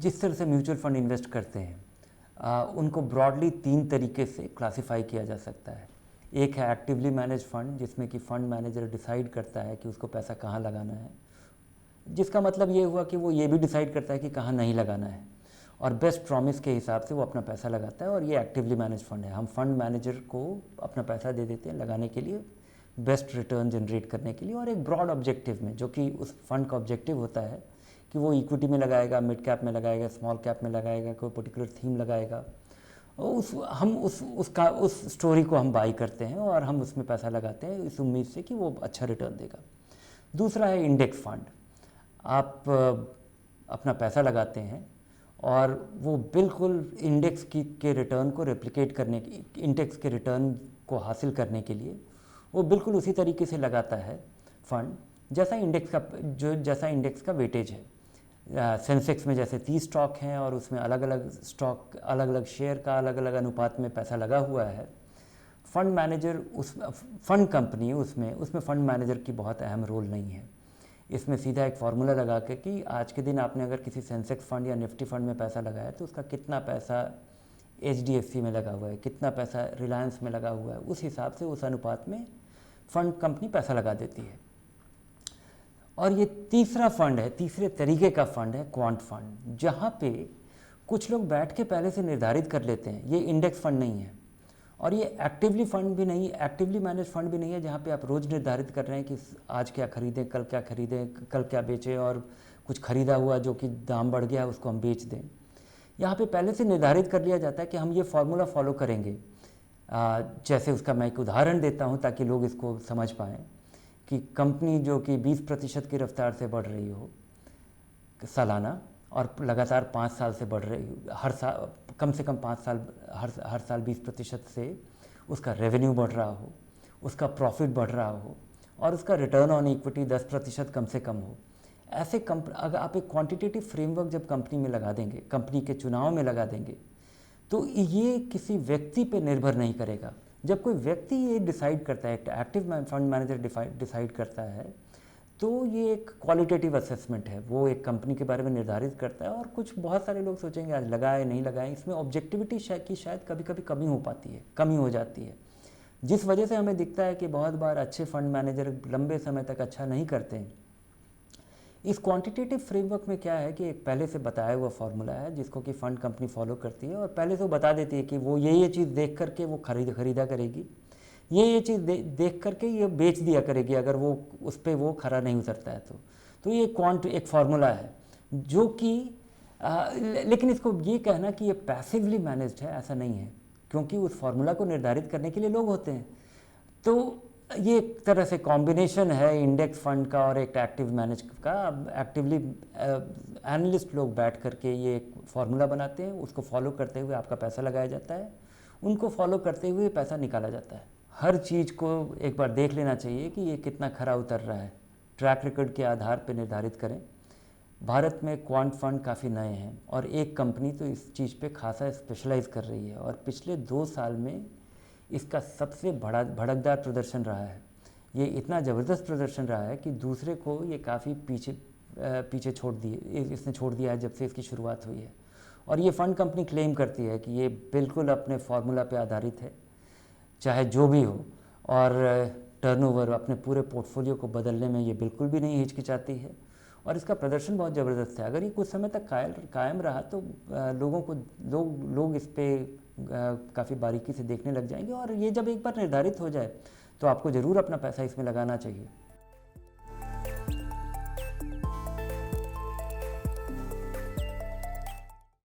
जिस तरह से म्यूचुअल फंड इन्वेस्ट करते हैं उनको ब्रॉडली 3 तरीके से क्लासिफाई किया जा सकता है। एक है एक्टिवली मैनेज फंड, जिसमें कि फंड मैनेजर डिसाइड करता है कि उसको पैसा कहाँ लगाना है, जिसका मतलब ये हुआ कि वो ये भी डिसाइड करता है कि कहाँ नहीं लगाना है, और बेस्ट प्रॉमिस के हिसाब से वो अपना पैसा लगाता है, और ये एक्टिवली मैनेज फंड है। हम फंड मैनेजर को अपना पैसा दे देते हैं लगाने के लिए, बेस्ट रिटर्न जनरेट करने के लिए, और एक ब्रॉड ऑब्जेक्टिव में, जो कि उस फंड का ऑब्जेक्टिव होता है कि वो इक्विटी में लगाएगा, मिड कैप में लगाएगा, स्मॉल कैप में लगाएगा, कोई पर्टिकुलर थीम लगाएगा। उस स्टोरी को हम बाई करते हैं और हम उसमें पैसा लगाते हैं इस उम्मीद से कि वो अच्छा रिटर्न देगा। दूसरा है इंडेक्स फंड। आप अपना पैसा लगाते हैं और वो बिल्कुल इंडेक्स के रिटर्न को रेप्लिकेट करने की, इंडेक्स के रिटर्न को हासिल करने के लिए वो बिल्कुल उसी तरीके से लगाता है फंड जैसा इंडेक्स का वेटेज है। सेंसेक्स में जैसे 30 स्टॉक हैं और उसमें अलग अलग स्टॉक, अलग अलग शेयर का अलग अलग अनुपात में पैसा लगा हुआ है। फंड मैनेजर, उस फंड कंपनी, उसमें फंड मैनेजर की बहुत अहम रोल नहीं है। इसमें सीधा एक फार्मूला लगा के कि आज के दिन आपने अगर किसी सेंसेक्स फंड या निफ्टी फंड में पैसा लगाया तो उसका कितना पैसा HDFC में लगा हुआ है, कितना पैसा रिलायंस में लगा हुआ है, उस हिसाब से उस अनुपात में फंड कंपनी पैसा लगा देती है। और ये तीसरा फंड है, तीसरे तरीके का फंड है क्वांट फंड, जहाँ पे कुछ लोग बैठ के पहले से निर्धारित कर लेते हैं। ये इंडेक्स फंड नहीं है और ये एक्टिवली फंड भी नहीं, एक्टिवली मैनेज फंड भी नहीं है, जहाँ पे आप रोज़ निर्धारित कर रहे हैं कि आज क्या खरीदें, कल क्या खरीदें, कल क्या बेचें, और कुछ खरीदा हुआ जो कि दाम बढ़ गया उसको हम बेच दें। यहाँ पे पहले से निर्धारित कर लिया जाता है कि हम ये फार्मूला फॉलो करेंगे। जैसे उसका मैं एक उदाहरण देता हूँ ताकि लोग इसको समझ पाएँ कि कंपनी जो कि 20% की रफ्तार से बढ़ रही हो सालाना और लगातार 5 साल से बढ़ रही हो, हर साल कम से कम 5 साल, हर साल 20% से उसका रेवेन्यू बढ़ रहा हो, उसका प्रॉफिट बढ़ रहा हो और उसका रिटर्न ऑन इक्विटी 10% कम से कम हो। ऐसे अगर आप एक क्वांटिटेटिव फ्रेमवर्क जब कंपनी में लगा देंगे, कंपनी के चुनाव में लगा देंगे, तो ये किसी व्यक्ति पे निर्भर नहीं करेगा। जब कोई व्यक्ति ये डिसाइड करता है, एक्टिव फंड मैनेजर डिसाइड करता है, तो ये एक क्वालिटेटिव असेसमेंट है, वो एक कंपनी के बारे में निर्धारित करता है। और कुछ बहुत सारे लोग सोचेंगे आज लगाए नहीं लगाए, इसमें ऑब्जेक्टिविटी की शायद कभी कभी कमी हो जाती है, जिस वजह से हमें दिखता है कि बहुत बार अच्छे फंड मैनेजर लंबे समय तक अच्छा नहीं करते हैं। इस क्वांटिटेटिव फ्रेमवर्क में क्या है कि एक पहले से बताया हुआ फार्मूला है जिसको कि फ़ंड कंपनी फॉलो करती है और पहले से वो बता देती है कि वो ये चीज़ देख करके वो खरीदा करेगी, ये चीज़ देख करके ये बेच दिया करेगी अगर वो उस पर वो खरा नहीं उतरता है तो ये एक फार्मूला है जो कि लेकिन इसको ये कहना कि ये पैसिवली मैनेज्ड है, ऐसा नहीं है, क्योंकि उस फार्मूला को निर्धारित करने के लिए लोग होते हैं। तो ये एक तरह से कॉम्बिनेशन है इंडेक्स फंड का और एक एक्टिव मैनेज का। एक्टिवली एनालिस्ट लोग बैठ करके ये एक फार्मूला बनाते हैं, उसको फॉलो करते हुए आपका पैसा लगाया जाता है, उनको फॉलो करते हुए पैसा निकाला जाता है। हर चीज़ को एक बार देख लेना चाहिए कि ये कितना खरा उतर रहा है, ट्रैक रिकॉर्ड के आधार पर निर्धारित करें। भारत में क्वांट फंड काफ़ी नए हैं और एक कंपनी तो इस चीज़ पे खासा स्पेशलाइज कर रही है और पिछले 2 साल में इसका सबसे बड़ा भड़कदार प्रदर्शन रहा है। ये इतना ज़बरदस्त प्रदर्शन रहा है कि दूसरे को ये काफ़ी पीछे इसने छोड़ दिया है जब से इसकी शुरुआत हुई है। और ये फ़ंड कंपनी क्लेम करती है कि ये बिल्कुल अपने फार्मूला पे आधारित है, चाहे जो भी हो, और टर्नओवर अपने पूरे पोर्टफोलियो को बदलने में ये बिल्कुल भी नहीं हिचकिचाती है और इसका प्रदर्शन बहुत ज़बरदस्त है। अगर ये कुछ समय तक कायम रहा तो लोग इस पर काफ़ी बारीकी से देखने लग जाएंगे और ये जब एक बार निर्धारित हो जाए तो आपको ज़रूर अपना पैसा इसमें लगाना चाहिए।